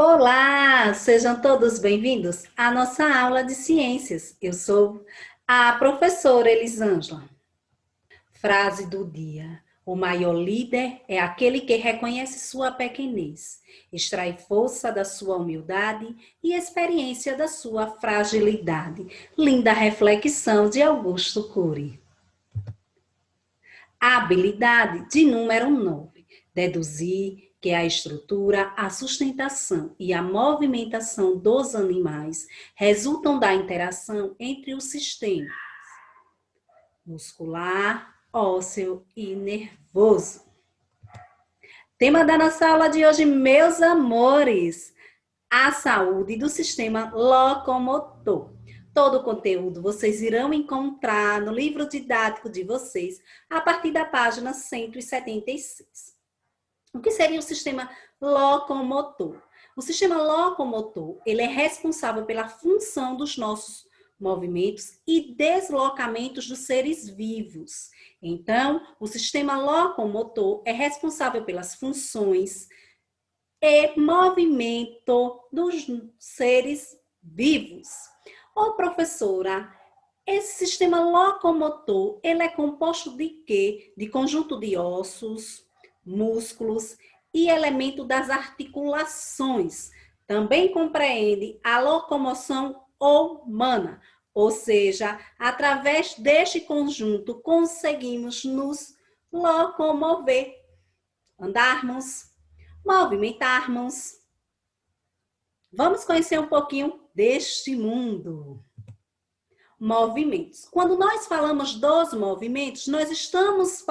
Olá, sejam todos bem-vindos à nossa aula de ciências. Eu sou a professora Elisângela. Frase do dia: o maior líder é aquele que reconhece sua pequenez, extrai força da sua humildade e experiência da sua fragilidade. Linda reflexão de Augusto Cury. A habilidade de número 9: deduzir que a estrutura, a sustentação e a movimentação dos animais resultam da interação entre os sistemas muscular, ósseo e nervoso. Tema da nossa aula de hoje, meus amores, a saúde do sistema locomotor. Todo o conteúdo vocês irão encontrar no livro didático de vocês a partir da página 176. O que seria o sistema locomotor? O sistema locomotor, ele é responsável pela função dos nossos movimentos e deslocamentos dos seres vivos. Então, o sistema locomotor é responsável pelas funções e movimento dos seres vivos. Ô, professora, esse sistema locomotor, ele é composto de quê? De conjunto de ossos, músculos e elemento das articulações. Também compreende a locomoção humana, ou seja, através deste conjunto conseguimos nos locomover, andarmos, movimentarmos. Vamos conhecer um pouquinho deste mundo. Movimentos. Quando nós falamos dos movimentos, nós estamos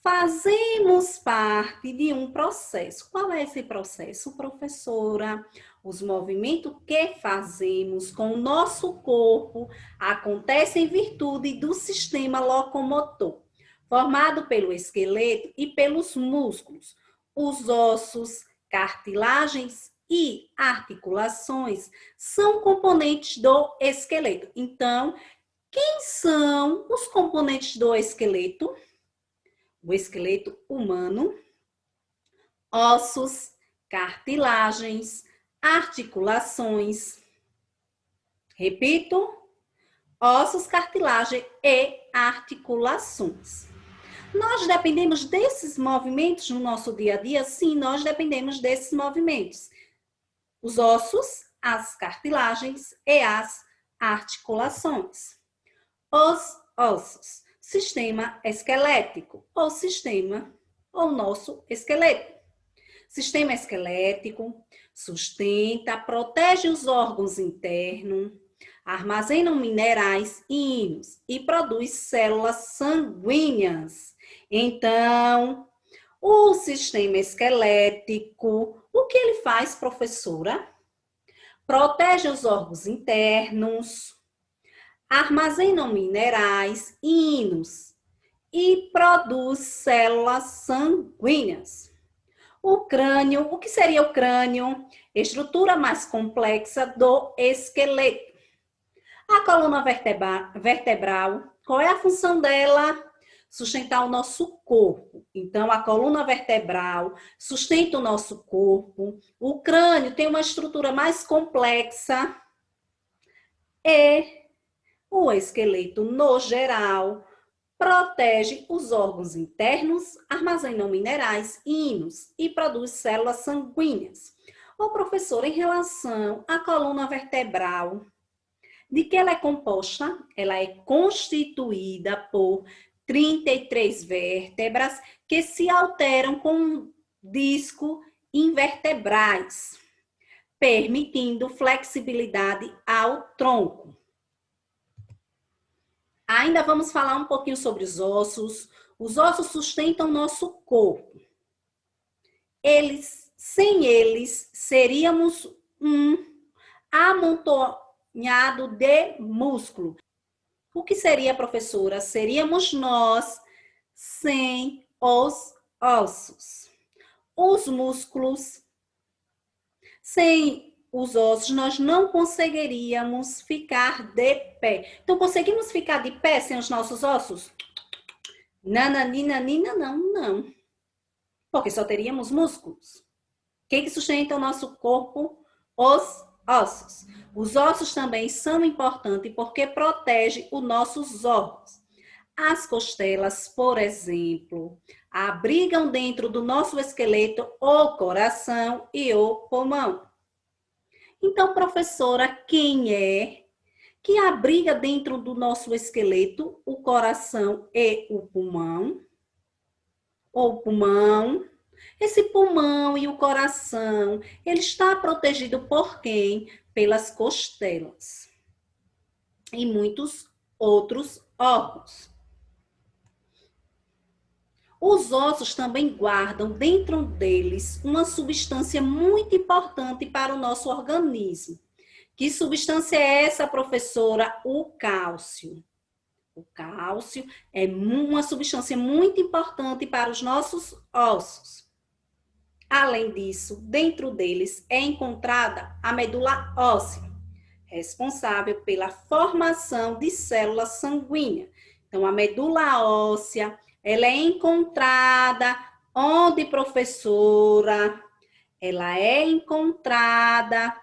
fazemos parte de um processo. Qual é esse processo, professora? Os movimentos que fazemos com o nosso corpo acontecem em virtude do sistema locomotor, formado pelo esqueleto e pelos músculos, os ossos, cartilagens e articulações são componentes do esqueleto. Então, quem são os componentes do esqueleto? O esqueleto humano, ossos, cartilagens, articulações. Repito, ossos, cartilagem e articulações. Nós dependemos desses movimentos no nosso dia a dia? Sim, nós dependemos desses movimentos. Os ossos, as cartilagens e as articulações. Os ossos, sistema esquelético, ou nosso esqueleto. Sistema esquelético sustenta, protege os órgãos internos, armazena minerais e íons e produz células sanguíneas. Então, o sistema esquelético, o que ele faz, professora? Protege os órgãos internos, armazena minerais e íons e produz células sanguíneas. O crânio, o que seria o crânio? Estrutura mais complexa do esqueleto. A coluna vertebral, qual é a função dela? Sustentar o nosso corpo. Então, a coluna vertebral sustenta o nosso corpo. O crânio tem uma estrutura mais complexa. E o esqueleto, no geral, protege os órgãos internos, armazena minerais e íons e produz células sanguíneas. Ô, professor, em relação à coluna vertebral, de que ela é composta? Ela é constituída por 33 vértebras que se alteram com um disco invertebrais, permitindo flexibilidade ao tronco. Ainda vamos falar um pouquinho sobre os ossos. Os ossos sustentam o nosso corpo. Sem eles, seríamos um amontoado de músculo. O que seria, professora? Seríamos nós sem os ossos. Os músculos, sem os ossos, nós não conseguiríamos ficar de pé. Então, conseguimos ficar de pé sem os nossos ossos? Nananina, não. Porque só teríamos músculos. que sustenta o nosso corpo? Os ossos. Os ossos também são importantes porque protegem os nossos órgãos. As costelas, por exemplo, abrigam dentro do nosso esqueleto o coração e o pulmão. Então, professora, quem é que abriga dentro do nosso esqueleto o coração e o pulmão? O pulmão. Esse pulmão e o coração, ele está protegido por quem? Pelas costelas e muitos outros órgãos. Os ossos também guardam dentro deles uma substância muito importante para o nosso organismo. Que substância é essa, professora? O cálcio. O cálcio é uma substância muito importante para os nossos ossos. Além disso, dentro deles é encontrada a medula óssea, responsável pela formação de células sanguíneas. Então, a medula óssea, ela é encontrada onde, professora? Ela é encontrada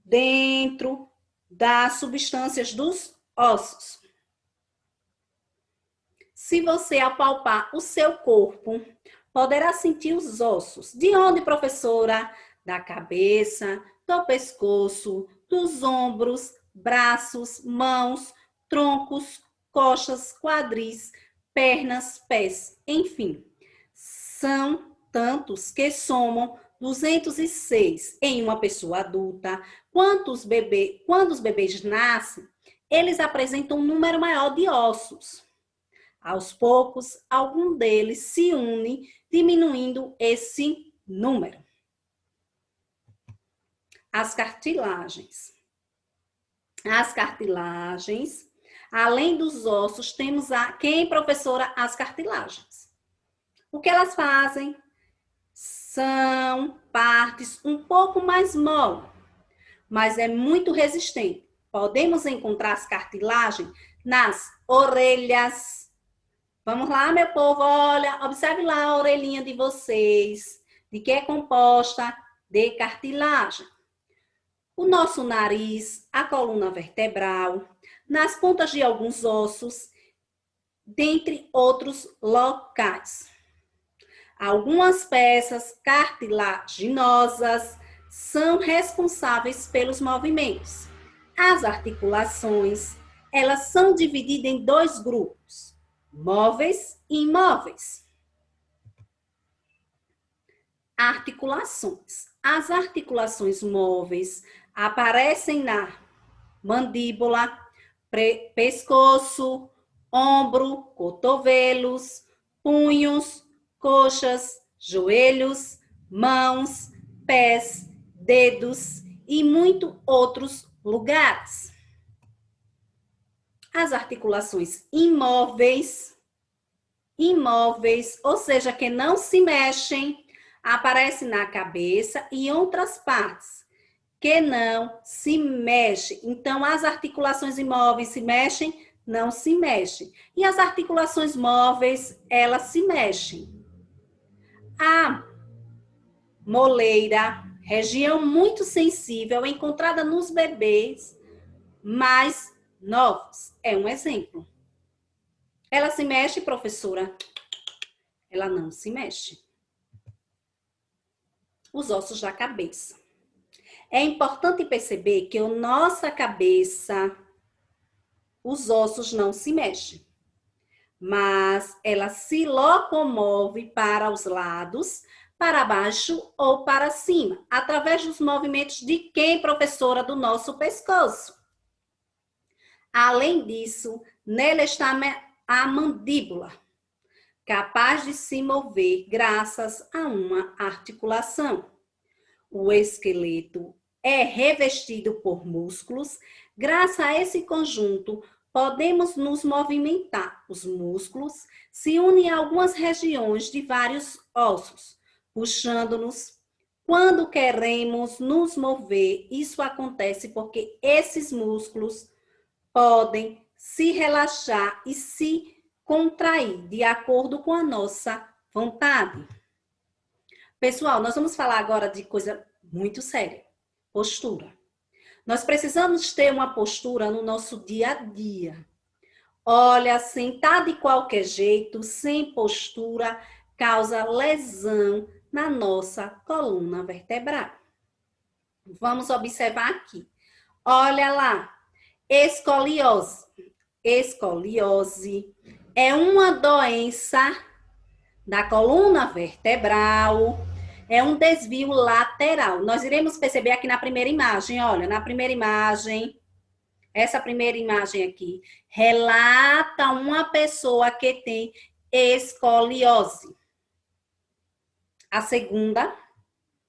dentro das substâncias dos ossos. Se você apalpar o seu corpo, poderá sentir os ossos. De onde, professora? Da cabeça, do pescoço, dos ombros, braços, mãos, troncos, coxas, quadris, pernas, pés, enfim. São tantos que somam 206 em uma pessoa adulta. Quando os bebês nascem, eles apresentam um número maior de ossos. Aos poucos, algum deles se une, diminuindo esse número. As cartilagens. As cartilagens, além dos ossos, temos quem, professora? As cartilagens. O que elas fazem? São partes um pouco mais moles, mas é muito resistente. Podemos encontrar as cartilagens nas orelhas. Vamos lá, meu povo, olha, observe lá a orelhinha de vocês, de que é composta de cartilagem. O nosso nariz, a coluna vertebral, nas pontas de alguns ossos, dentre outros locais. Algumas peças cartilaginosas são responsáveis pelos movimentos. As articulações, elas são divididas em dois grupos, móveis e imóveis. Articulações. As articulações móveis aparecem na mandíbula, pescoço, ombro, cotovelos, punhos, coxas, joelhos, mãos, pés, dedos e muitos outros lugares. As articulações imóveis, ou seja, que não se mexem, aparecem na cabeça e outras partes que não se mexem. Então, as articulações imóveis se mexem? Não se mexem. E as articulações móveis, elas se mexem. A moleira, região muito sensível, encontrada nos bebês mais novos. É um exemplo. Ela se mexe, professora? Ela não se mexe. Os ossos da cabeça. É importante perceber que a nossa cabeça, os ossos não se mexem, mas ela se locomove para os lados, para baixo ou para cima, através dos movimentos de quem, professora? Do nosso pescoço. Além disso, nela está a mandíbula, capaz de se mover graças a uma articulação. O esqueleto é revestido por músculos. Graças a esse conjunto, podemos nos movimentar. Os músculos se unem a algumas regiões de vários ossos, puxando-nos. Quando queremos nos mover, isso acontece porque esses músculos podem se relaxar e se contrair de acordo com a nossa vontade. Pessoal, nós vamos falar agora de coisa muito séria. Postura. Nós precisamos ter uma postura no nosso dia a dia. Olha, sentar de qualquer jeito, sem postura, causa lesão na nossa coluna vertebral. Vamos observar aqui. Olha lá, escoliose. Escoliose é uma doença da coluna vertebral, é um desvio lateral. Nós iremos perceber aqui na primeira imagem, olha, na primeira imagem, essa primeira imagem aqui, relata uma pessoa que tem escoliose. A segunda,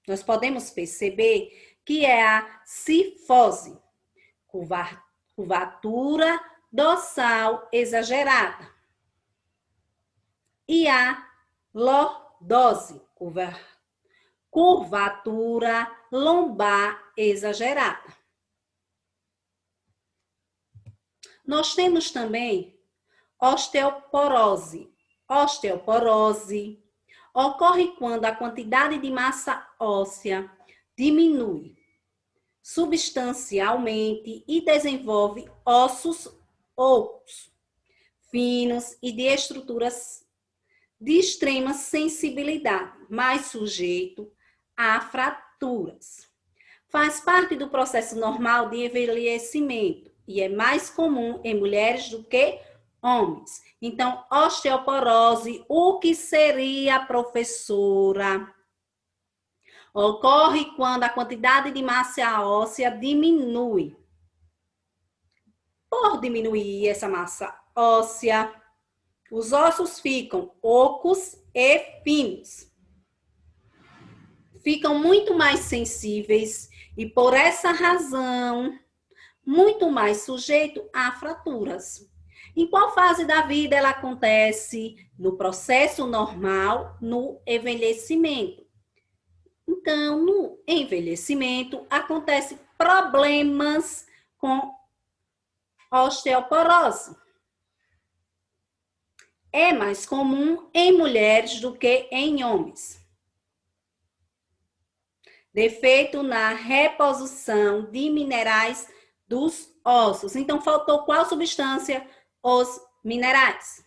nós podemos perceber que é a cifose, curvatura dorsal exagerada. E a lordose, curvatura lombar exagerada. Nós temos também osteoporose. Osteoporose ocorre quando a quantidade de massa óssea diminui substancialmente e desenvolve ossos ocos, finos e de estruturas de extrema sensibilidade, mais sujeito a fraturas. Faz parte do processo normal de envelhecimento e é mais comum em mulheres do que homens. Então, osteoporose, o que seria, professora? Ocorre quando a quantidade de massa óssea diminui. Por diminuir essa massa óssea, os ossos ficam ocos e finos. Ficam muito mais sensíveis e, por essa razão, muito mais sujeito a fraturas. Em qual fase da vida ela acontece? No processo normal, no envelhecimento. Então, no envelhecimento, acontecem problemas com osteoporose. É mais comum em mulheres do que em homens. Defeito na reposição de minerais dos ossos. Então, faltou qual substância? Os minerais.